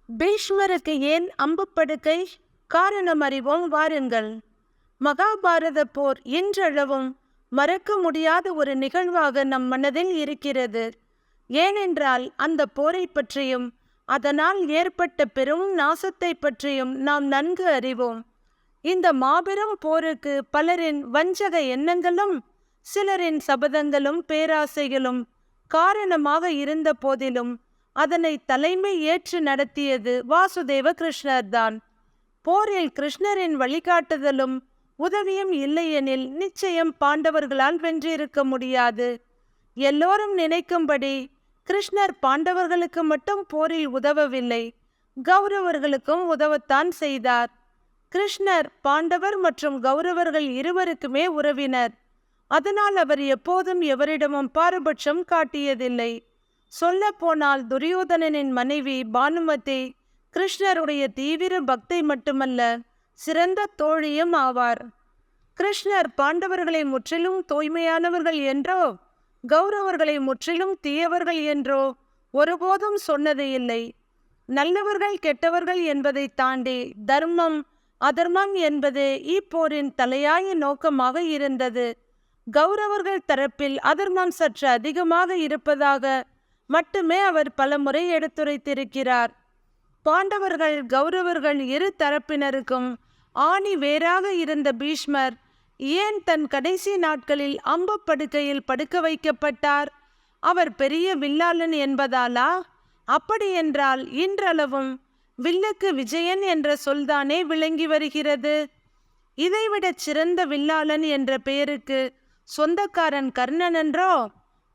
பீஷ்மருக்கு ஏன் அம்புப்படுக்கை? காரணம் அறிவோம் வாருங்கள். மகாபாரத போர் இன்றளவும் மறக்க முடியாத ஒரு நிகழ்வாக நம் மனதில் இருக்கிறது. ஏனென்றால் அந்த போரை பற்றியும் அதனால் ஏற்பட்ட பெரும் நாசத்தை பற்றியும் நாம் நன்கு அறிவோம். இந்த மாபெரும் போருக்கு பலரின் வஞ்சக எண்ணங்களும் சிலரின் சபதங்களும் பேராசைகளும் காரணமாக இருந்த போதிலும் அதனை தலைமை ஏற்று நடத்தியது வாசுதேவ கிருஷ்ணர்தான். போரில் கிருஷ்ணரின் வழிகாட்டுதலும் உதவியும் இல்லையெனில் நிச்சயம் பாண்டவர்களால் வென்றிருக்க முடியாது. எல்லோரும் நினைக்கும்படி கிருஷ்ணர் பாண்டவர்களுக்கு மட்டும் போரில் உதவவில்லை, கௌரவர்களுக்கும் உதவத்தான் செய்தார். கிருஷ்ணர் பாண்டவர் மற்றும் கௌரவர்கள் இருவருக்குமே உறவினர். அதனால் அவர் எப்போதும் எவரிடமும் பாரபட்சம் காட்டியதில்லை. சொல்ல போனால் துரியோதனனின் மனைவி பானுமதி கிருஷ்ணருடைய தீவிர பக்தை மட்டுமல்ல, சிறந்த தோழியும் ஆவார். கிருஷ்ணர் பாண்டவர்களை முற்றிலும் தூய்மையானவர்கள் என்றோ கௌரவர்களை முற்றிலும் தீயவர்கள் என்றோ ஒருபோதும் சொன்னது இல்லை. நல்லவர்கள் கெட்டவர்கள் என்பதை தாண்டி தர்மம் அதர்மம் என்பது இப்போரின் தலையாய நோக்கமாக இருந்தது. கௌரவர்கள் தரப்பில் அதர்மம் சற்று அதிகமாக இருப்பதாக மட்டுமே அவர் பலமுறை எடுத்துரைத்திருக்கிறார். பாண்டவர்கள் கௌரவர்கள் இரு தரப்பினருக்கும் ஆணி வேறாக இருந்த பீஷ்மர் ஏன் தன் கடைசி நாட்களில் அம்பு படுக்கையில் படுக்க வைக்கப்பட்டார்? அவர் பெரிய வில்லாளன் என்பதாலா? அப்படியென்றால் இன்றளவும் வில்லுக்கு விஜயன் என்ற சொல்தானே விளங்கி வருகிறது. இதைவிட சிறந்த வில்லாளன் என்ற பெயருக்கு சொந்தக்காரன் கர்ணன் என்றோ?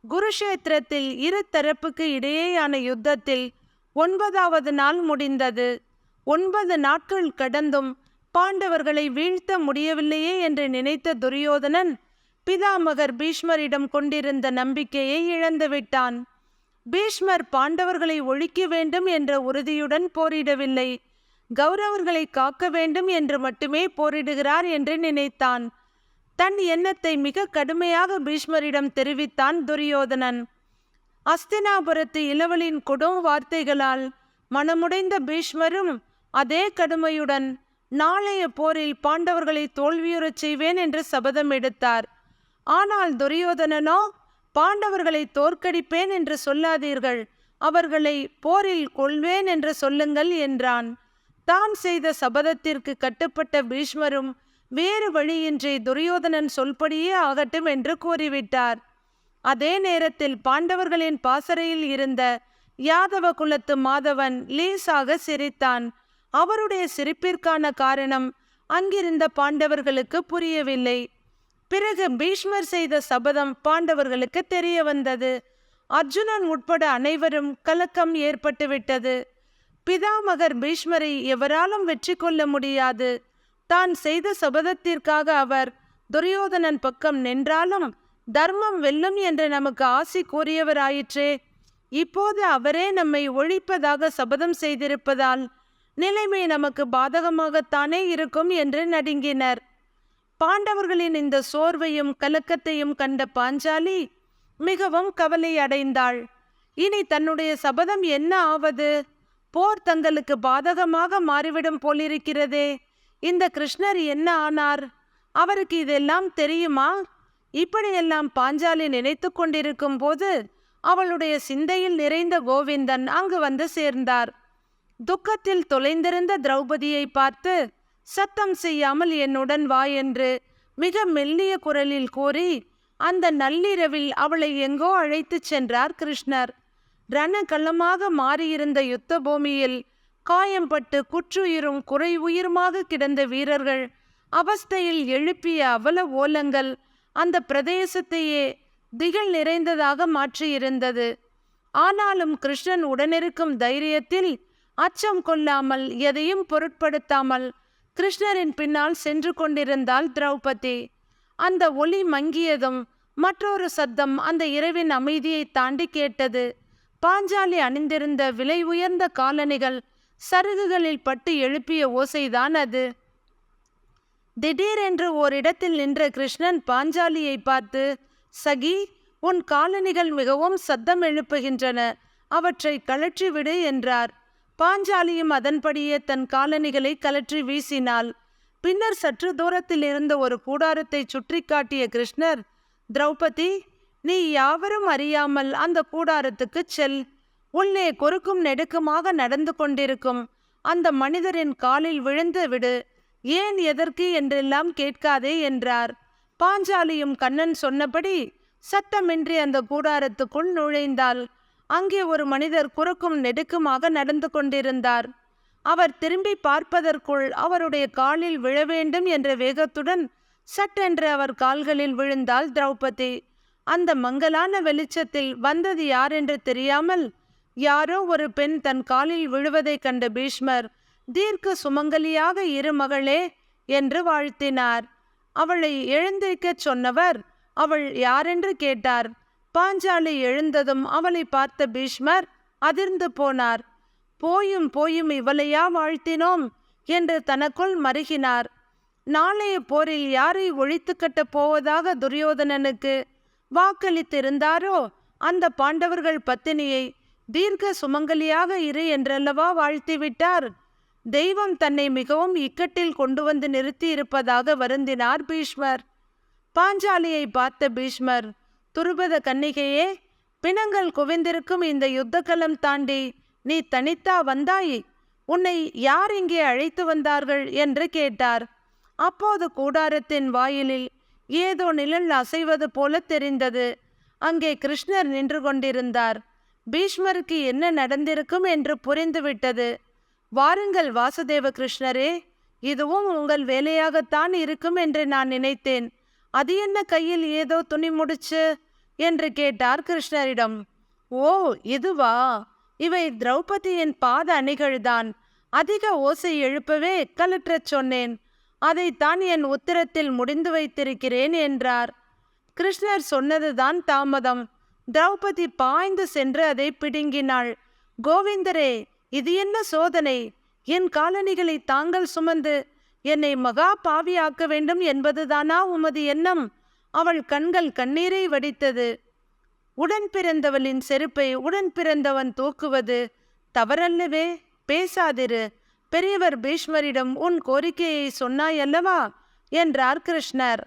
குருஷேத்திரத்தில் இரு தரப்புக்கு இடையேயான யுத்தத்தில் 9வது நாள் முடிந்தது. 9 நாட்கள் கடந்தும் பாண்டவர்களை வீழ்த்த முடியவில்லையே என்று நினைத்த துரியோதனன் பிதாமகர் பீஷ்மரிடம் கொண்டிருந்த நம்பிக்கையை இழந்துவிட்டான். பீஷ்மர் பாண்டவர்களை ஒழிக்க வேண்டும் என்ற உறுதியுடன் போரிடவில்லை, கௌரவர்களை காக்க வேண்டும் என்று மட்டுமே போரிடுகிறார் என்று நினைத்தான். தன் எண்ணத்தை மிக கடுமையாக பீஷ்மரிடம் தெரிவித்தான் துரியோதனன். அஸ்தினாபுரத்து இளவலின் கொடும் வார்த்தைகளால் மனமுடைந்த பீஷ்மரும் அதே கடுமையுடன் நாளைய போரில் பாண்டவர்களை தோல்வியுறச் செய்வேன் என்று சபதம் எடுத்தார். ஆனால் துரியோதனனோ, பாண்டவர்களை தோற்கடிப்பேன் என்று சொல்லாதீர்கள், அவர்களை போரில் கொள்வேன் என்று சொல்லுங்கள் என்றான். தான் செய்த சபதத்திற்கு கட்டுப்பட்ட பீஷ்மரும் வேறு வழியின்றி துரியோதனன் சொல்படியே ஆகட்டும் என்று கூறிவிட்டார். அதே நேரத்தில் பாண்டவர்களின் பாசறையில் இருந்த யாதவ குலத்து மாதவன் லேசாக சிரித்தான். அவருடைய சிரிப்பிற்கான காரணம் அங்கிருந்த பாண்டவர்களுக்கு புரியவில்லை. பிறகு பீஷ்மர் செய்த சபதம் பாண்டவர்களுக்கு தெரிய வந்தது. அர்ஜுனன் உட்பட அனைவரும் கலக்கம் ஏற்பட்டுவிட்டது. பிதாமகர் பீஷ்மரை எவராலும் வெற்றி கொள்ள முடியாது. தான் செய்த சபதத்திற்காக அவர் துரியோதனன் பக்கம் நின்றாலும் தர்மம் வெல்லும் என்று நமக்கு ஆசி கூறியவராயிற்றே. இப்போது அவரே நம்மை ஒழிப்பதாக சபதம் செய்திருப்பதால் நிலைமை நமக்கு பாதகமாகத்தானே இருக்கும் என்று நடுங்கினர். பாண்டவர்களின் இந்த சோர்வையும் கலக்கத்தையும் கண்ட பாஞ்சாலி மிகவும் கவலை அடைந்தாள். இனி தன்னுடைய சபதம் என்ன ஆவது? போர் தங்களுக்கு பாதகமாக மாறிவிடும் போலிருக்கிறதே. இந்த கிருஷ்ணர் என்ன ஆனார்? அவருக்கு இதெல்லாம் தெரியுமா? இப்படியெல்லாம் பாஞ்சாலி நினைத்து கொண்டிருக்கும் போது அவளுடைய சிந்தையில் நிறைந்த கோவிந்தன் அங்கு வந்து சேர்ந்தார். துக்கத்தில் தொலைந்திருந்த திரௌபதியை பார்த்து, சத்தம் செய்யாமல் என்னுடன் வா என்று மிக மெல்லிய குரலில் கூறி அந்த நள்ளிரவில் அவளை எங்கோ அழைத்துச் சென்றார் கிருஷ்ணர். ரணகலமாக மாறியிருந்த யுத்த பூமியில் காயம்பட்டு குற்றுயிரும் குறை உயிருமாக கிடந்த வீரர்கள் அவஸ்தையில் எழுப்பிய அவல ஓலங்கள் அந்த பிரதேசத்தையே திகில் நிறைந்ததாக மாற்றியிருந்தது. ஆனாலும் கிருஷ்ணன் உடனிருக்கும் தைரியத்தில் அச்சம் கொள்ளாமல் எதையும் பொருட்படுத்தாமல் கிருஷ்ணரின் பின்னால் சென்று கொண்டிருந்தாள் திரௌபதி. அந்த ஒளி மங்கியதும் மற்றொரு சத்தம் அந்த இரவின் அமைதியை தாண்டி கேட்டது. பாஞ்சாலி அணிந்திருந்த விலை உயர்ந்த காலணிகள் சருகுகளில் பட்டு எழுப்பிய ஓசைதான் அது. திடீரென்று ஓரிடத்தில் நின்ற கிருஷ்ணன் பாஞ்சாலியை பார்த்து, சகி, உன் காலணிகள் மிகவும் சத்தம் எழுப்புகின்றன, அவற்றை கழற்றிவிடு என்றார். பாஞ்சாலியும் அதன்படியே தன் காலணிகளை கலற்றி வீசினாள். பின்னர் சற்று தூரத்தில் இருந்த ஒரு கூடாரத்தை சுற்றி காட்டிய கிருஷ்ணர், திரௌபதி, நீ யாவரும் அறியாமல் அந்த கூடாரத்துக்கு செல். உள்ளே குறுக்கும் நெடுக்குமாக நடந்து கொண்டிருக்கும் அந்த மனிதரின் காலில் விழுந்து விடு. ஏன் எதற்கு என்றெல்லாம் கேட்காதே என்றார். பாஞ்சாலியும் கண்ணன் சொன்னபடி சத்தமின்றி அந்த கூடாரத்துக்குள் நுழைந்தாள். அங்கே ஒரு மனிதர் குறுக்கும் நெடுக்குமாக நடந்து கொண்டிருந்தார். அவர் திரும்பி பார்ப்பதற்குள் அவருடைய காலில் விழ வேண்டும் என்ற வேகத்துடன் சட்டென்று அவர் கால்களில் விழுந்தாள் திரௌபதி. அந்த மங்கலான வெளிச்சத்தில் வந்தது யார் என்று தெரியாமல் யாரோ ஒரு பெண் தன் காலில் விழுவதை கண்ட பீஷ்மர், தீர்க்க சுமங்கலியாக இரு மகளே என்று வாழ்த்தினார். அவளை எழுந்திருக்கச் சொன்னவர், அவள் யாரென்று கேட்டார். பாஞ்சாலி எழுந்ததும் அவளை பார்த்த பீஷ்மர் அதிர்ந்து போனார். போயும் போயும் இவளையா வாழ்த்தினோம் என்று தனக்குள் மருகினார். நாளைய போரில் யாரை ஒழித்து கட்டப் போவதாக துரியோதனனுக்கு வாக்களித்திருந்தாரோ அந்த பாண்டவர்கள் பத்தினியை தீர்க்க சுமங்கலியாக இரு என்றல்லவா வாழ்த்திவிட்டார். தெய்வம் தன்னை மிகவும் இக்கட்டில் கொண்டு வந்து நிறுத்தி இருப்பதாக வருந்தினார் பீஷ்மர். பாஞ்சாலியை பார்த்த பீஷ்மர், துருபத கன்னிகையே, பிணங்கள் குவிந்திருக்கும் இந்த யுத்தகலம் தாண்டி நீ தனித்தா வந்தாய்? உன்னை யார் இங்கே அழைத்து வந்தார்கள் என்று கேட்டார். அப்போது கூடாரத்தின் வாயிலில் ஏதோ நிழல் அசைவது போல தெரிந்தது. அங்கே கிருஷ்ணர் நின்று கொண்டிருந்தார். பீஷ்மருக்கு என்ன நடந்திருக்கும் என்று புரிந்துவிட்டது. வாருங்கள் வாசுதேவ கிருஷ்ணரே, இதுவும் உங்கள் வேலையாகத்தான் இருக்கும் என்று நான் நினைத்தேன். அது என்ன கையில் ஏதோ துணி முடிச்சு என்று கேட்டார் கிருஷ்ணரிடம். ஓ, இதுவா? இவை திரௌபதியின் பாத அணிகள்தான். அதிக ஓசை எழுப்பவே கலற்றச் சொன்னேன். அதைத்தான் என் உத்தரத்தில் முடிந்து வைத்திருக்கிறேன் என்றார். கிருஷ்ணர் சொன்னதுதான் தாமதம். திரௌபதி பாய்ந்து சென்று அதை பிடுங்கினாள். கோவிந்தரே, இது என்ன சோதனை? என் காலணிகளை தாங்கள் சுமந்து என்னை மகா பாவியாக்க வேண்டும் என்பதுதானா உமது எண்ணம்? அவள் கண்கள் கண்ணீரை வடித்தது. உடன் பிறந்தவளின் செருப்பை உடன் பிறந்தவன் தூக்குவது தவறல்லவே? பேசாதிரு. பெரியவர் பீஷ்மரிடம் உன் கோரிக்கையை சொன்னாயல்லவா என்றார் கிருஷ்ணர்.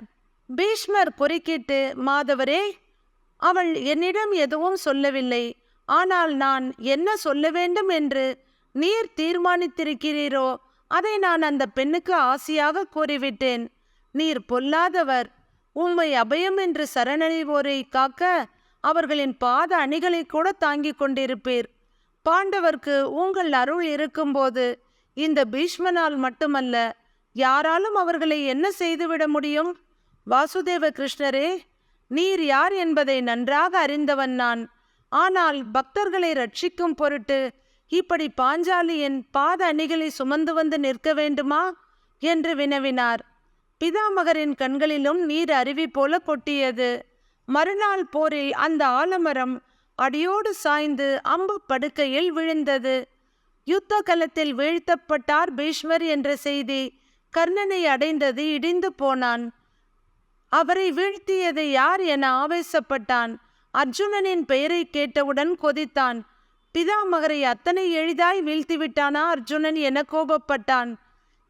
பீஷ்மர் குறுக்கிட்டு, மாதவரே, அவள் என்னிடம் எதுவும் சொல்லவில்லை. ஆனால் நான் என்ன சொல்ல வேண்டும் என்று நீர் தீர்மானித்திருக்கிறீரோ அதை நான் அந்த பெண்ணுக்கு ஆசையாக கூறிவிட்டேன். நீர் பொல்லாதவர். உம்மை அபயம் என்று சரணடைவோரை காக்க அவர்களின் பாத அணிகளை கூட தாங்கிக் கொண்டிருப்பீர். பாண்டவர்க்கு உங்கள் அருள் இருக்கும்போது இந்த பீஷ்மனால் மட்டுமல்ல, யாராலும் அவர்களை என்ன செய்துவிட முடியும்? வாசுதேவ கிருஷ்ணரே, நீர் யார் என்பதை நன்றாக அறிந்தவன் நான். ஆனால் பக்தர்களை ரட்சிக்கும் பொருட்டு இப்படி பாஞ்சாலியின் பாத அணிகளை சுமந்து வந்து நிற்க வேண்டுமா என்று வினவினார். பிதாமகரின் கண்களிலும் நீர் அருவி போல கொட்டியது. மறுநாள் போரில் அந்த ஆலமரம் அடியோடு சாய்ந்து அம்பு படுக்கையில் விழுந்தது. யுத்த களத்தில் வீழ்த்தப்பட்டார் பீஷ்மர் என்ற செய்தி கர்ணனை அடைந்தது. இடிந்து போனான். அவரை வீழ்த்தியது யார் என ஆவேசப்பட்டான். அர்ஜுனனின் பெயரை கேட்டவுடன் கொதித்தான். பிதாமகரை அத்தனை எளிதாய் வீழ்த்திவிட்டானா அர்ஜுனன் என கோபப்பட்டான்.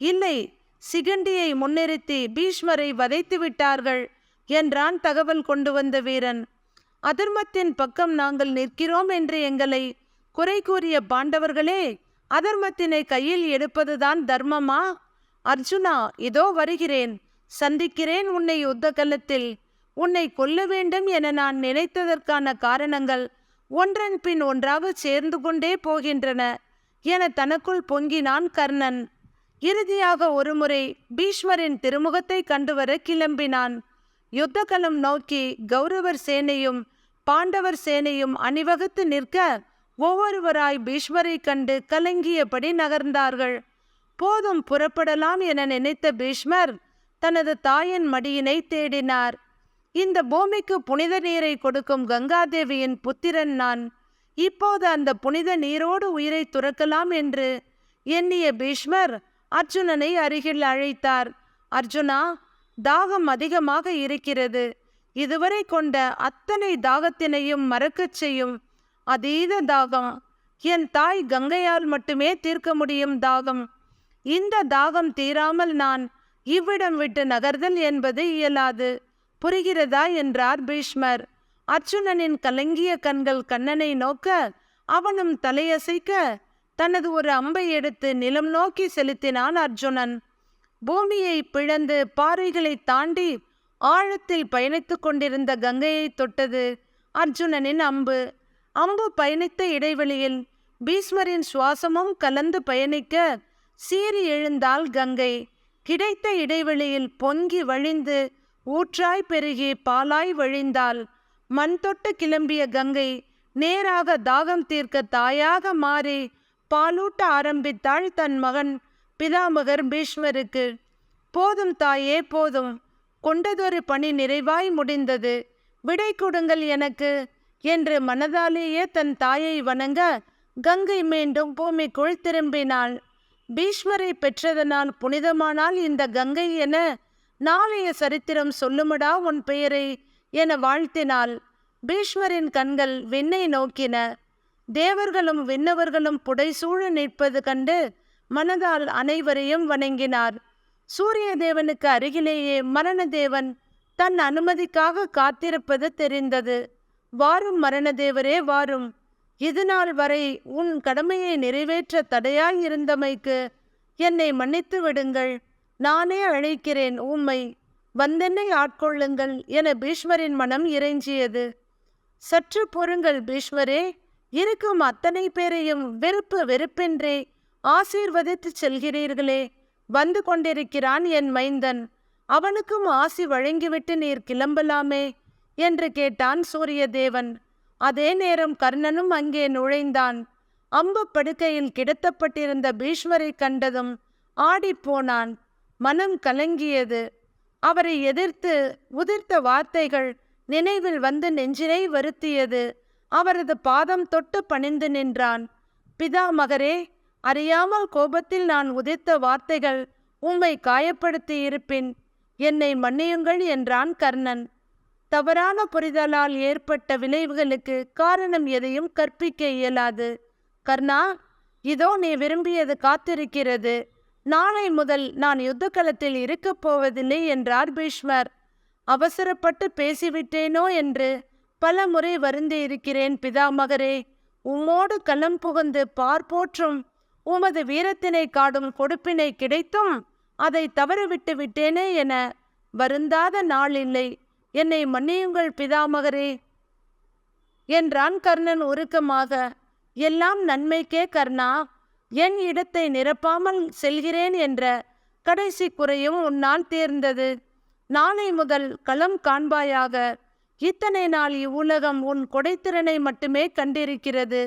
இல்லை, சிகண்டியை முன்னிறுத்தி பீஷ்மரை வதைத்து விட்டார்கள் என்றான் தகவல் கொண்டு வந்த வீரன். அதர்மத்தின் பக்கம் நாங்கள் நிற்கிறோம் என்று எங்களை குறை கூறிய பாண்டவர்களே, அதர்மத்தினை கையில் எடுப்பதுதான் தர்மமா? அர்ஜுனா, இதோ வருகிறேன். சந்திக்கிறேன் உன்னை யுத்த களத்தில். உன்னை கொல்ல வேண்டும் என நான் நினைத்ததற்கான காரணங்கள் ஒன்றன் பின் ஒன்றாக சேர்ந்து கொண்டே போகின்றன என தனக்குள் பொங்கினான் கர்ணன். இறுதியாக ஒருமுறை பீஷ்மரின் திருமுகத்தை கண்டுவர கிளம்பினான். யுத்தகலம் நோக்கி கௌரவர் சேனையும் பாண்டவர் சேனையும் அணிவகுத்து நிற்க ஒவ்வொருவராய் பீஷ்மரை கண்டு கலங்கியபடி நகர்ந்தார்கள். போதும், புறப்படலாம் என நினைத்த பீஷ்மர் தனது தாயின் மடியினை தேடினார். இந்த பூமிக்கு புனித நீரை கொடுக்கும் கங்காதேவியின் புத்திரன் நான். இப்போது அந்த புனித நீரோடு உயிரை துறக்கலாம் என்று எண்ணிய பீஷ்மர் அர்ஜுனனை அருகில் அழைத்தார். அர்ஜுனா, தாகம் அதிகமாக இருக்கிறது. இதுவரை கொண்ட அத்தனை தாகத்தினையும் மறக்கச் செய்யும் அதீத தாகம். என் தாய் கங்கையால் மட்டுமே தீர்க்க முடியும் தாகம். இந்த தாகம் தீராமல் நான் இவ்விடம் விட்டு நகர்தல் என்பது இயலாது. புரிகிறதா என்றார் பீஷ்மர். அர்ஜுனனின் கலங்கிய கண்கள் கண்ணனை நோக்க, அவனும் தலையசைக்க தனது ஒரு அம்பை எடுத்து நிலம் நோக்கி செலுத்தினான் அர்ஜுனன். பூமியை பிளந்து பாறைகளை தாண்டி ஆழத்தில் பயணித்து கொண்டிருந்த கங்கையை தொட்டது அர்ஜுனனின் அம்பு. அம்பு பயணித்த இடைவெளியில் பீஷ்மரின் சுவாசமும் கலந்து பயணிக்க சீறி எழுந்தாள் கங்கை. கிடைத்த இடைவெளியில் பொங்கி வழிந்து ஊற்றாய் பெருகி பாலாய் வழிந்தாள். மண் தொட்டு கிளம்பிய கங்கை நேராக தாகம் தீர்க்க தாயாக மாறி பாலூட்ட ஆரம்பித்தாள் தன் மகன் பிதாமகர் பீஷ்மருக்கு. போதும் தாயே போதும், கொண்டதொரு பணி நிறைவாய் முடிந்தது, விடை கொடுங்கள் எனக்கு என்று மனதாலேயே தன் தாயை வணங்க கங்கை மீண்டும் பூமிக்குள் திரும்பினாள். பீஷ்மரை பெற்றதனால் புனிதமானால் இந்த கங்கை என நாளைய சரித்திரம் சொல்லுமடா உன் பெயரை என வாழ்த்தினாள். பீஷ்மரின் கண்கள் விண்ணை நோக்கின. தேவர்களும் விண்ணவர்களும் புடைசூழ நிற்பது கண்டு மனதால் அனைவரையும் வணங்கினார். சூரிய தேவனுக்கு அருகிலேயே மரணதேவன் தன் அனுமதிக்காக காத்திருப்பது தெரிந்தது. வாரும் மரணதேவரே வாரும், இதுநாள் வரை உன் கடமையை நிறைவேற்ற தடையாய் இருந்தமைக்கு என்னை மன்னித்து விடுங்கள். நானே அழைக்கிறேன் உம்மை, வந்தென்னை ஆட்கொள்ளுங்கள் என பீஷ்மரின் மனம் இறைஞ்சியது. சற்று பொறுங்கள் பீஷ்மரே, இருக்கும் அத்தனை பேரையும் வெறுப்பு வெறுப்பென்றே ஆசீர்வதித்து செல்கிறீர்களே. வந்து கொண்டிருக்கிறான் என் மைந்தன், அவனுக்கும் ஆசி வழங்கிவிட்டு நீர் கிளம்பலாமே என்று கேட்டான் சூரியதேவன். அதே நேரம் கர்ணனும் அங்கே நுழைந்தான். அம்பு படுக்கையில் கிடத்தப்பட்டிருந்த பீஷ்மரை கண்டதும் ஆடிப்போனான். மனம் கலங்கியது. அவரை எதிர்த்து உதிர்த்த வார்த்தைகள் நினைவில் வந்து நெஞ்சினை வருத்தியது. அவரது பாதம் தொட்டு பணிந்து நின்றான். பிதாமகரே, அறியாமல் கோபத்தில் நான் உதிர்த்த வார்த்தைகள் உம்மை காயப்படுத்தி இருப்பின் என்னை மன்னியுங்கள் என்றான் கர்ணன். தவறான புரிதலால் ஏற்பட்ட விளைவுகளுக்கு காரணம் எதையும் கற்பிக்க இயலாது. கர்ணா, இதோ நீ விரும்பியது காத்திருக்கிறது. நாளை முதல் நான் யுத்த களத்தில் இருக்கப் போவதில்லை என்றார் பீஷ்மர். அவசரப்பட்டு பேசிவிட்டேனோ என்று பல முறை வருந்தி இருக்கிறேன் பிதாமகரே. உம்மோடு களம் புகுந்து பார்ப்போற்றும் உமது வீரத்தினை காடும் கொடுப்பினை கிடைத்தும் அதை தவறவிட்டு விட்டேனே என வருந்தாத நாள் இல்லை. என்னை மன்னியுங்கள் பிதாமகரே என்றான் கர்ணன் உருக்கமாக. எல்லாம் நன்மைக்கே கர்ணா, என் இடத்தை நிரப்பாமல் செல்கிறேன் என்ற கடைசி குறையும் உன்னால் தேர்ந்தது. நாளை முதல் களம் காண்பாயாக. இத்தனை நாள் இவ்வுலகம் உன் கொடைத்திறனை மட்டுமே கண்டிருக்கிறது.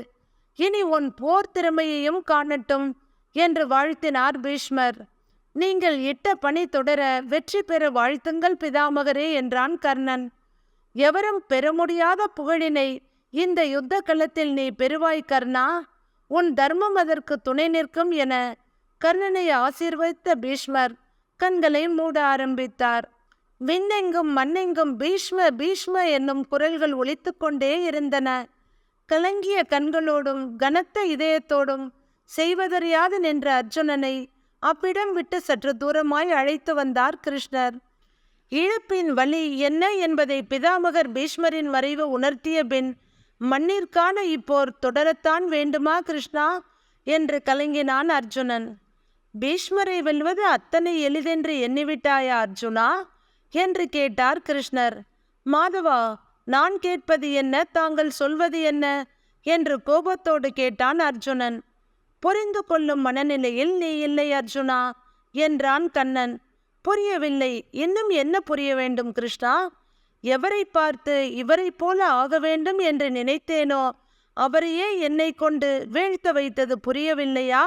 இனி உன் போர் திறமையையும் காணட்டும் என்று வாழ்த்தினார் பீஷ்மர். நீங்கள் இட்ட பணி தொடர வெற்றி பெற வாழ்த்துங்கள் பிதாமகரே என்றான் கர்ணன். எவரும் பெற முடியாத புகழினை இந்த யுத்த களத்தில் நீ பெறுவாய் கர்ணா. உன் தர்மம் அதற்கு துணை நிற்கும் என கர்ணனை ஆசீர்வதித்த பீஷ்மர் கண்களை மூட ஆரம்பித்தார். விண்ணெங்கும் மண்ணெங்கும் பீஷ்ம பீஷ்ம என்னும் குரல்கள் ஒலித்து கொண்டே இருந்தன. கலங்கிய கண்களோடும் கனத்த இதயத்தோடும் செய்வதறியாது நின்ற அர்ஜுனனை அவ்விடம் விட்டு சற்று தூரமாய் அழைத்து வந்தார் கிருஷ்ணர். இழப்பின் வலி என்ன என்பதை பிதாமகர் பீஷ்மரின் மறைவு உணர்த்திய பின், மண்ணிற்கான இப்போர் தொடரத்தான் வேண்டுமா கிருஷ்ணா என்று கலங்கினான் அர்ஜுனன். பீஷ்மரை வெல்வது அத்தனை எளிதென்று எண்ணிவிட்டாயா அர்ஜுனா என்று கேட்டார் கிருஷ்ணர். மாதவா, நான் கேட்பது என்ன, தாங்கள் சொல்வது என்ன என்று கோபத்தோடு கேட்டான் அர்ஜுனன். புரிந்து கொள்ளும் மனநிலையில் நீ இல்லை அர்ஜுனா என்றான் கண்ணன். புரியவில்லை, இன்னும் என்ன புரிய வேண்டும் கிருஷ்ணா? எவரை பார்த்து இவரை போல ஆக வேண்டும் என்று நினைத்தேனோ அவரையே என்னை கொண்டு வீழ்த்த வைத்தது புரியவில்லையா?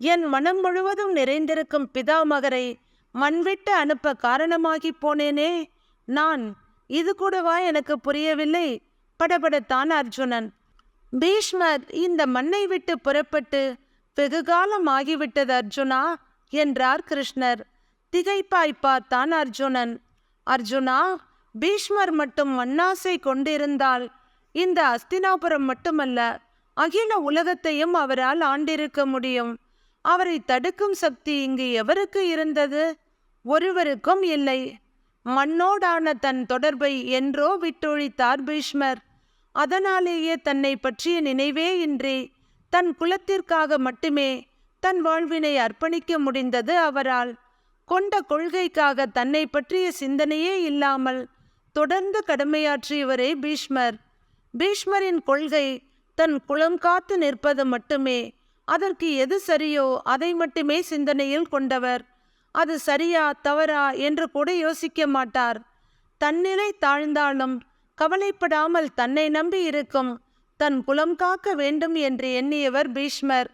என் மனம் முழுவதும் நிறைந்திருக்கும் பிதாமகரை மண்விட்டு அனுப்ப காரணமாகி போனேனே நான். இது கூடவா எனக்கு புரியவில்லை? படபடத்தான் அர்ஜுனன். பீஷ்மர் இந்த மண்ணை விட்டு புறப்பட்டு வெகுகாலம் ஆகிவிட்டது அர்ஜுனா என்றார் கிருஷ்ணர். திகைப்பாய் பார்த்தான் அர்ஜுனன். அர்ஜுனா, பீஷ்மர் மட்டும் மண்ணாசை கொண்டிருந்தால் இந்த அஸ்தினாபுரம் மட்டுமல்ல, அகில உலகத்தையும் அவரால் ஆண்டிருக்க முடியும். அவரை தடுக்கும் சக்தி இங்கு எவருக்கு இருந்தது? ஒருவருக்கும் இல்லை. மண்ணோடான தன் தொடர்பை என்றோ விட்டொழித்தார் பீஷ்மர். அதனாலேயே தன்னை பற்றிய நினைவே இன்றி தன் குலத்திற்காக மட்டுமே தன் வாழ்வினை அர்ப்பணிக்க முடிந்தது அவரால். கொண்ட கொள்கைக்காக தன்னை பற்றிய சிந்தனையே இல்லாமல் தொடர்ந்து கடமையாற்றியவரே பீஷ்மர். பீஷ்மரின் கொள்கை தன் குலம் காத்து நிற்பது மட்டுமே. அதற்கு எது சரியோ அதை மட்டுமே சிந்தனையில் கொண்டவர். அது சரியா தவறா என்று கூட யோசிக்க மாட்டார். தன்னிலை தாழ்ந்தாலும் கவலைப்படாமல் தன்னை நம்பி இருக்கும் தன் குலம் காக்க வேண்டும் என்று எண்ணியவர் பீஷ்மர்.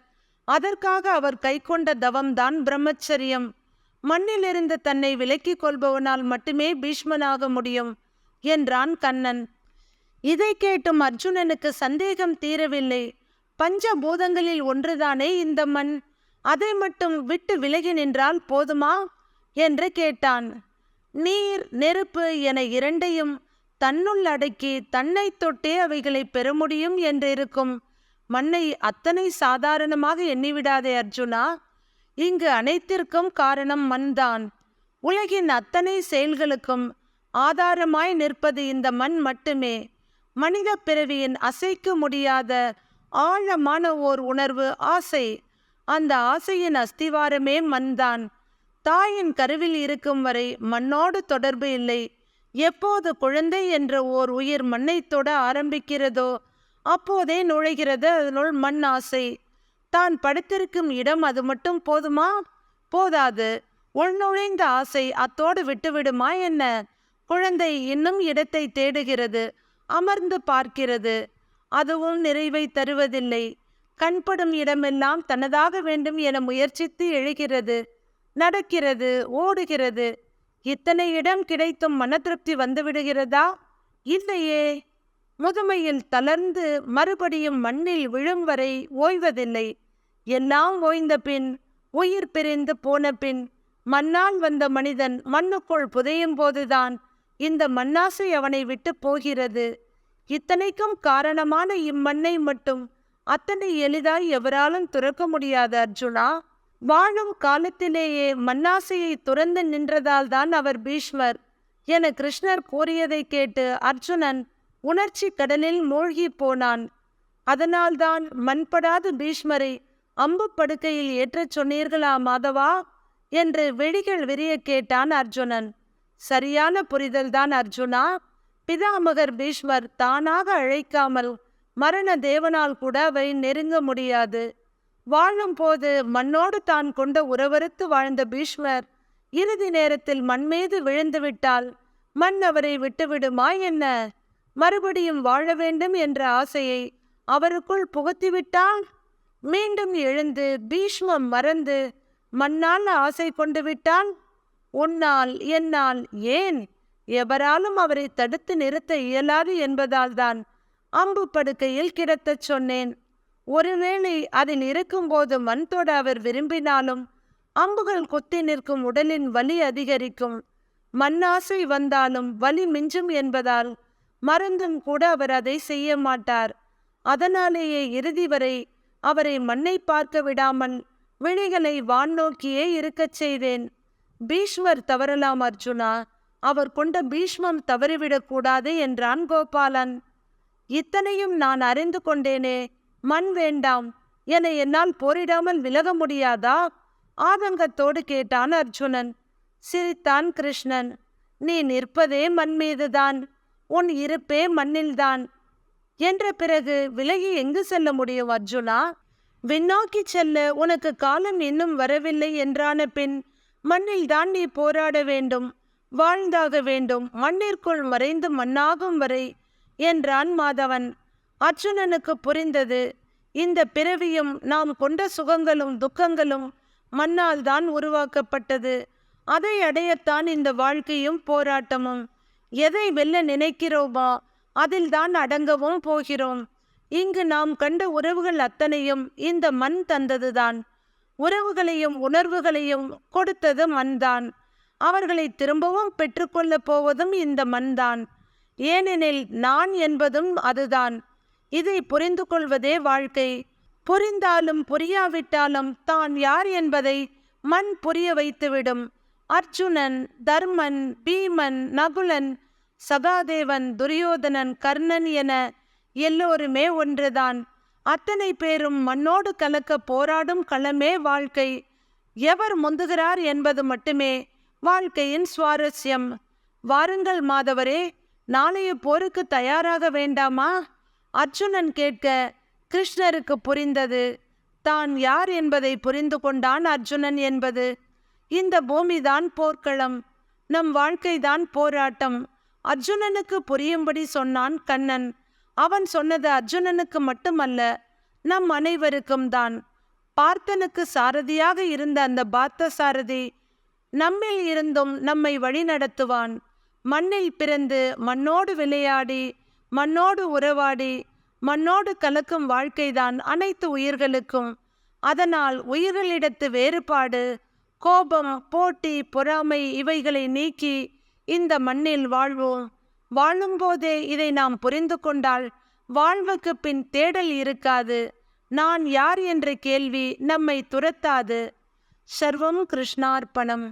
அதற்காக அவர் கைக்கொண்ட தவம்தான் பிரம்மச்சரியம். மண்ணிலிருந்து தன்னை விலக்கிக் கொள்பவனால் மட்டுமே பீஷ்மனாக முடியும் என்றான் கண்ணன். இதை கேட்டும் அர்ஜுனனுக்கு சந்தேகம் தீரவில்லை. பஞ்சபூதங்களில் ஒன்றுதானே இந்த மண், அதை மட்டும் விட்டு விலகி நின்றால் போதுமா என்று கேட்டான். நீர் நெருப்பு என இரண்டையும் தன்னுள் அடக்கி தன்னை தொட்டே அவைகளை பெற முடியும் என்றிருக்கும் மண்ணை அத்தனை சாதாரணமாக எண்ணிவிடாதே அர்ஜுனா. இங்கு அனைத்திற்கும் காரணம் மண்தான். உலகின் அத்தனை செயல்களுக்கும் ஆதாரமாய் நிற்பது இந்த மண் மட்டுமே. மனித பிறவியின் அசைக்க முடியாத ஆழமான ஓர் உணர்வு ஆசை. அந்த ஆசையின் அஸ்திவாரமே மண்தான். தாயின் கருவில் இருக்கும் வரை மண்ணோடு தொடர்பு இல்லை. எப்போது குழந்தை என்ற ஓர் உயிர் மண்ணை தொட ஆரம்பிக்கிறதோ அப்போதே நுழைகிறது அதனுள் மண் ஆசை. தான் படுத்திருக்கும் இடம் அது மட்டும் போதுமா? போதாது. உள்நுழைந்த ஆசை அத்தோடு விட்டுவிடுமா என்ன? குழந்தை இன்னும் இடத்தை தேடுகிறது, அமர்ந்து பார்க்கிறது. அதுவும் நிறைவை தருவதில்லை. கண்படும் இடமெல்லாம் தனதாக வேண்டும் என முயற்சித்து எழுகிறது, நடக்கிறது, ஓடுகிறது. இத்தனை இடம் கிடைத்தும் மன திருப்தி வந்துவிடுகிறதா? இல்லையே. முதுமையில் தளர்ந்து மறுபடியும் மண்ணில் விழும் வரை ஓய்வதில்லை. எல்லாம் ஓய்ந்த பின், உயிர் பிரிந்து போன பின், மண்ணால் வந்த மனிதன் மண்ணுக்குள் புதையும் போதுதான் இந்த மண்ணாசை அவனை விட்டு போகிறது. இத்தனைக்கும் காரணமான இம்மண்ணை மட்டும் அத்தனை எளிதாய் எவராலும் துறக்க முடியாது அர்ஜுனா. வாழும் காலத்திலேயே மண்ணாசையை துறந்து நின்றதால் தான் அவர் பீஷ்மர் என கிருஷ்ணர் கூறியதை கேட்டு அர்ஜுனன் உணர்ச்சி கடலில் மூழ்கி போனான். அதனால்தான் மண்படாத பீஷ்மரை அம்பு படுக்கையில் ஏற்றச் சொன்னீர்களா மாதவா என்று விழிகள் விரிய கேட்டான் அர்ஜுனன். சரியான புரிதல்தான் அர்ஜுனா. பிதாமகர் பீஷ்மர் தானாக அழைக்காமல் மரண தேவனால் கூட அவை நெருங்க முடியாது. வாழும் போது மண்ணோடு தான் கொண்ட உறவறுத்து வாழ்ந்த பீஷ்மர் இறுதி நேரத்தில் மண் மீது விழுந்துவிட்டால் மண் அவரை விட்டுவிடுமா என்ன? மறுபடியும் வாழ வேண்டும் என்ற ஆசையை அவருக்குள் புகுத்திவிட்டால் மீண்டும் எழுந்து பீஷ்மம் மறந்து மண்ணால் ஆசை கொண்டு விட்டால் உன்னால் என்னால் ஏன் எவராலும் அவரை தடுத்து நிறுத்த இயலாது என்பதால் தான் அம்பு படுக்கையில் கிடத்தச் சொன்னேன். ஒருவேளை அதில் இருக்கும்போது மண் தொட அவர் விரும்பினாலும் அம்புகள் கொத்தி நிற்கும் உடலின் வலி அதிகரிக்கும். மண்ணாசை வந்தாலும் வலி மிஞ்சும் என்பதால் மறந்தும் கூட அவர் அதை செய்ய மாட்டார். அதனாலேயே இறுதி வரை அவரை மண்ணை பார்க்க விடாமல் விழிகளை வான் நோக்கியே இருக்கச் செய்தேன். பீஷ்மர் தவறலாம் அர்ஜுனா, அவர் கொண்ட பீஷ்மம் தவறிவிடக்கூடாது என்றான் கோபாலன். இத்தனையும் நான் அறிந்து கொண்டேனே, மண் வேண்டாம் என என்னால் போரிடாமல் விலக முடியாதா? ஆதங்கத்தோடு கேட்டான் அர்ஜுனன். சிரித்தான் கிருஷ்ணன். நீ நிற்பதே மண் மீதுதான், உன் இருப்பே மண்ணில்தான் என்ற பிறகு விலகி எங்கு செல்ல முடியும் அர்ஜுனா? விண்ணோக்கி செல்ல உனக்கு காலம் இன்னும் வரவில்லை என்றான பின் மண்ணில் தான் நீ போராட வேண்டும், வாழ்ந்தாக வேண்டும், மண்ணிற்குள் மறைந்து மண்ணாகும் வரை என்றான் மாதவன். அர்ஜுனனுக்கு புரிந்தது. இந்த பிறவியும் நாம் கொண்ட சுகங்களும் துக்கங்களும் மண்ணால் தான் உருவாக்கப்பட்டது. அதை அடையத்தான் இந்த வாழ்க்கையும் போராட்டமும். எதை வெல்ல நினைக்கிறோமோ அதில் தான் அடங்கவும் போகிறோம். இங்கு நாம் கண்ட உறவுகள் அத்தனையும் இந்த மண் தந்ததுதான். உறவுகளையும் உணர்வுகளையும் கொடுத்தது மண்தான். அவர்களை திரும்பவும் பெற்றுக்கொள்ளப் போவதும் இந்த மண்தான். ஏனெனில் நான் என்பதும் அதுதான். இதை புரிந்து கொள்வதே வாழ்க்கை. புரிந்தாலும் புரியாவிட்டாலும் தான் யார் என்பதை மண் புரிய வைத்துவிடும். அர்ஜுனன், தர்மன், பீமன், நகுலன், சகாதேவன், துரியோதனன், கர்ணன் என எல்லோருமே ஒன்றுதான். அத்தனை பேரும் மண்ணோடு கலக்க போராடும் களமே வாழ்க்கை. எவர் முந்துகிறார் என்பது மட்டுமே வாழ்க்கையின் சுவாரஸ்யம். வாருங்கள் மாதவரே, நாளைய போருக்கு தயாராக வேண்டாமா? அர்ஜுனன் கேட்க கிருஷ்ணருக்கு புரிந்தது. தான் யார் என்பதை புரிந்து கொண்டான் அர்ஜுனன் என்பது. இந்த பூமிதான் போர்க்களம், நம் வாழ்க்கைதான் போராட்டம். அர்ஜுனனுக்கு புரியும்படி சொன்னான் கண்ணன். அவன் சொன்னது அர்ஜுனனுக்கு மட்டுமல்ல, நம் அனைவருக்கும் தான். பார்த்தனுக்கு சாரதியாக இருந்த அந்த பார்த்த சாரதி நம்மில் இருந்தும் நம்மை வழிநடத்துவான். மண்ணில் பிறந்து மண்ணோடு விளையாடி மண்ணோடு உறவாடி மண்ணோடு கலக்கும் வாழ்க்கைதான் அனைத்து உயிர்களுக்கும். அதனால் உயிர்களிடத்து வேறுபாடு, கோபம், போட்டி, பொறாமை இவைகளை நீக்கி இந்த மண்ணில் வாழ்வோம். வாழும்போதே இதை நாம் புரிந்து கொண்டால் வாழ்வுக்கு பின் தேடல் இருக்காது. நான் யார் என்ற கேள்வி நம்மை துரத்தாது. சர்வம் கிருஷ்ணார்ப்பணம்.